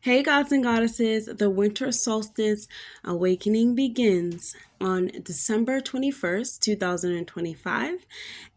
Hey, gods and goddesses, the winter solstice awakening begins on December 21st, 2025,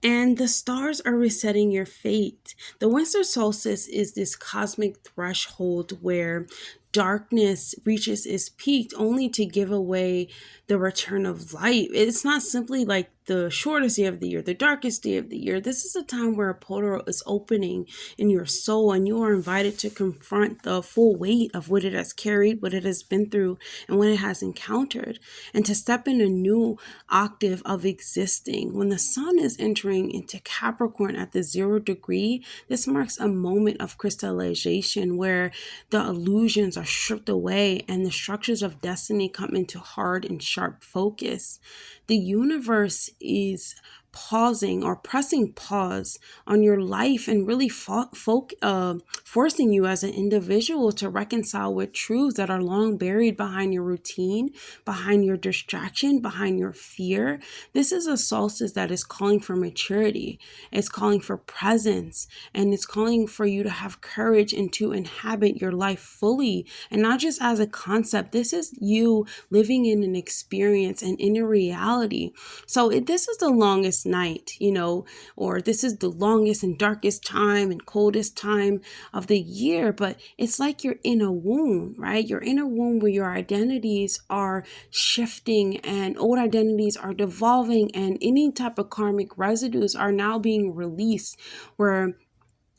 and the stars are resetting your fate. The winter solstice is this cosmic threshold where darkness reaches its peak only to give away the return of light. It's not simply like the shortest day of the year, the darkest day of the year. This is a time where a portal is opening in your soul, and you are invited to confront the full weight of what it has carried, what it has been through, and what it has encountered, and to step in a new octave of existing. When the sun is entering into Capricorn at the 0 degree, this marks a moment of crystallization where the illusions are stripped away and the structures of destiny come into hard and sharp focus. The universe is pausing or pressing pause on your life and really forcing you as an individual to reconcile with truths that are long buried behind your routine, behind your distraction, behind your fear. This is a solstice that is calling for maturity. It's calling for presence, and it's calling for you to have courage and to inhabit your life fully, and not just as a concept. This is you living in an experience and in a reality. So this is the longest night, or this is the longest and darkest time and coldest time of the year, but it's like you're in a womb, right? You're in a womb where your identities are shifting and old identities are devolving, and any type of karmic residues are now being released, where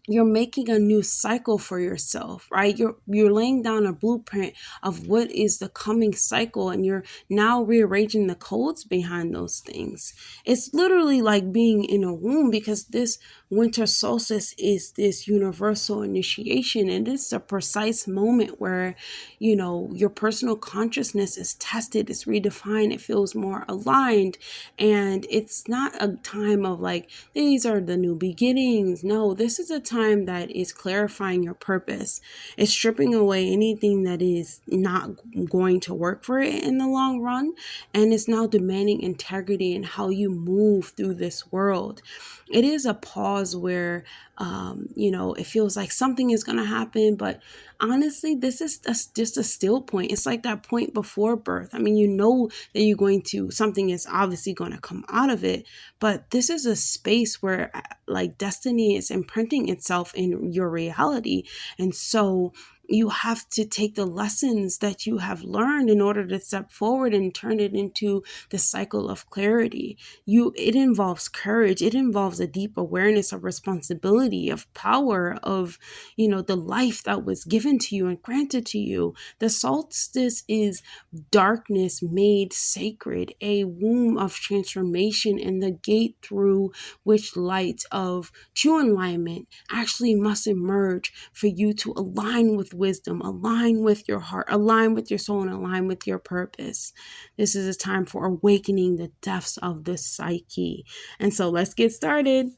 you're making a new cycle for yourself, right? You're laying down a blueprint of what is the coming cycle, and you're now rearranging the codes behind those things. It's literally like being in a womb, because this winter solstice is this universal initiation, and it's a precise moment where your personal consciousness is tested, it's redefined, it feels more aligned. And it's not a time of like, these are the new beginnings. No, this is a time that is clarifying your purpose. It's stripping away anything that is not going to work for it in the long run, and it's now demanding integrity in how you move through this world. It is a pause where it feels like something is going to happen, but honestly, this is just a still point. It's like that point before birth. I mean, that something is obviously going to come out of it, but this is a space where like destiny is imprinting itself in your reality. And so you have to take the lessons that you have learned in order to step forward and turn it into the cycle of clarity. It involves courage. It involves a deep awareness of responsibility, of power, of, the life that was given to you and granted to you. The solstice is darkness made sacred, a womb of transformation, and the gate through which light of true alignment actually must emerge for you to align with wisdom, align with your heart, align with your soul, and align with your purpose. This is a time for awakening the depths of the psyche. And so let's get started.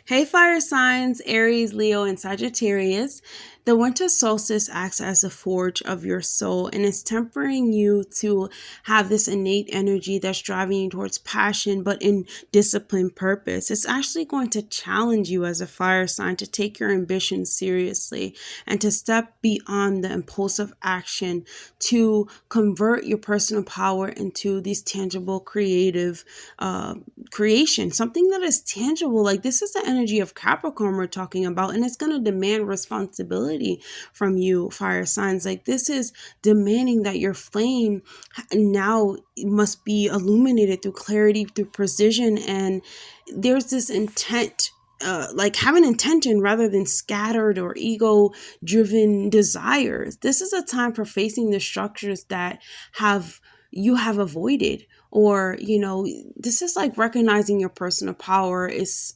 Hey, fire signs, Aries, Leo, and Sagittarius. The winter solstice acts as a forge of your soul, and is tempering you to have this innate energy that's driving you towards passion, but in disciplined purpose. It's actually going to challenge you as a fire sign to take your ambition seriously and to step beyond the impulsive action, to convert your personal power into these tangible, creative creation, something that is tangible. Like, this is the energy of Capricorn we're talking about, and it's going to demand responsibility from you, fire signs. Like, this is demanding that your flame now must be illuminated through clarity, through precision, and there's this intent, like have an intention rather than scattered or ego driven desires. This is a time for facing the structures that you have avoided, or this is like recognizing your personal power is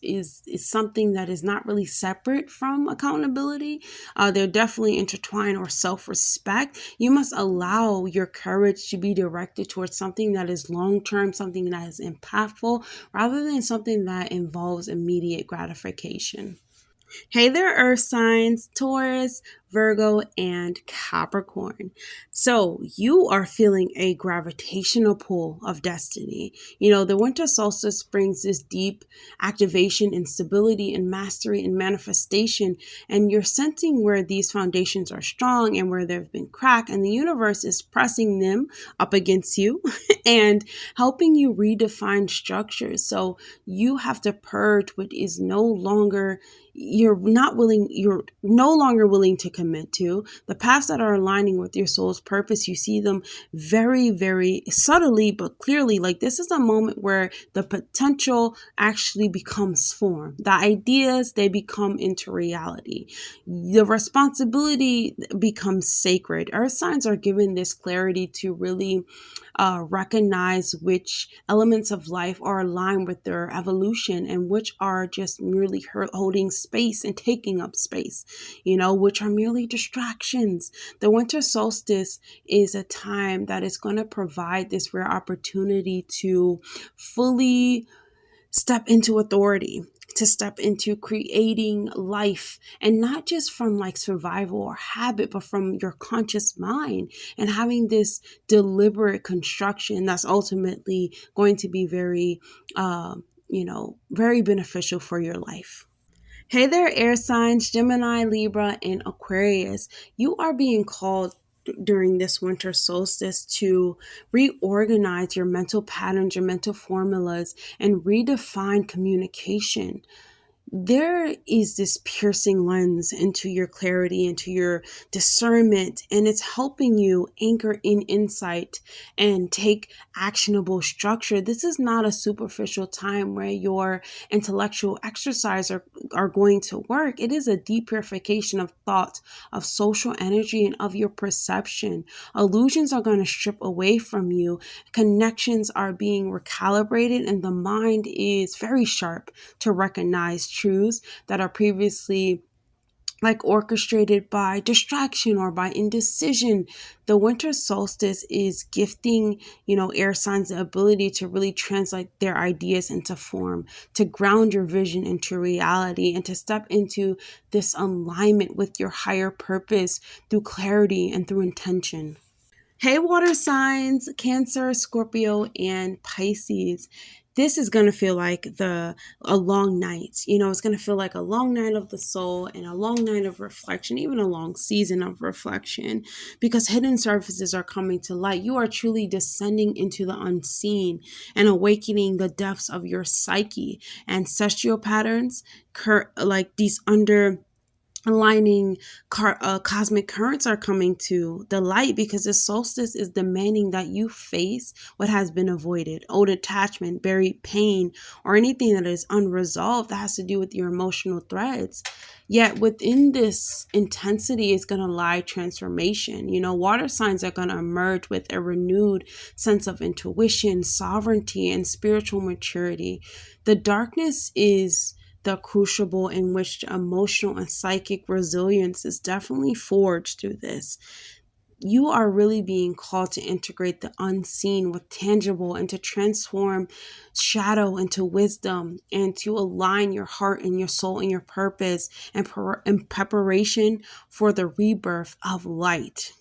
something that is not really separate from accountability. They're definitely intertwined, or self-respect. You must allow your courage to be directed towards something that is long-term, something that is impactful, rather than something that involves immediate gratification. Hey there, earth signs, Taurus, Virgo, and Capricorn. So you are feeling a gravitational pull of destiny. The winter solstice brings this deep activation and stability and mastery and manifestation, and you're sensing where these foundations are strong and where they've been cracked, and the universe is pressing them up against you and helping you redefine structures. So you have to purge what is you're no longer willing to commit to. The paths that are aligning with your soul's purpose, you see them very, very subtly but clearly. Like, this is a moment where the potential actually becomes form. The ideas, they become into reality. The responsibility becomes sacred. Earth signs are given this clarity to really recognize which elements of life are aligned with their evolution and which are just merely holding space and taking up space, which are merely distractions. The winter solstice is a time that is going to provide this rare opportunity to fully step into authority, to step into creating life, and not just from like survival or habit, but from your conscious mind, and having this deliberate construction that's ultimately going to be very, very beneficial for your life. Hey there, air signs, Gemini, Libra, and Aquarius. You are being called during this winter solstice to reorganize your mental patterns, your mental formulas, and redefine communication. There is this piercing lens into your clarity, into your discernment, and it's helping you anchor in insight and take actionable structure. This is not a superficial time where your intellectual exercise are going to work. It is a deep purification of thought, of social energy, and of your perception. Illusions are going to strip away from you. Connections are being recalibrated, and the mind is very sharp to recognize truths that are previously like orchestrated by distraction or by indecision. The winter solstice is gifting, air signs the ability to really translate their ideas into form, to ground your vision into reality, and to step into this alignment with your higher purpose through clarity and through intention. Hey, water signs, Cancer, Scorpio, and Pisces. This is going to feel like a long night. It's going to feel like a long night of the soul and a long night of reflection, even a long season of reflection, because hidden surfaces are coming to light. You are truly descending into the unseen and awakening the depths of your psyche. Ancestral patterns, like these aligning cosmic currents are coming to the light, because the solstice is demanding that you face what has been avoided, old attachment, buried pain, or anything that is unresolved that has to do with your emotional threads. Yet within this intensity is going to lie transformation. Water signs are going to emerge with a renewed sense of intuition, sovereignty, and spiritual maturity. The darkness is the crucible in which emotional and psychic resilience is definitely forged through this. You are really being called to integrate the unseen with tangible, and to transform shadow into wisdom, and to align your heart and your soul and your purpose in preparation for the rebirth of light.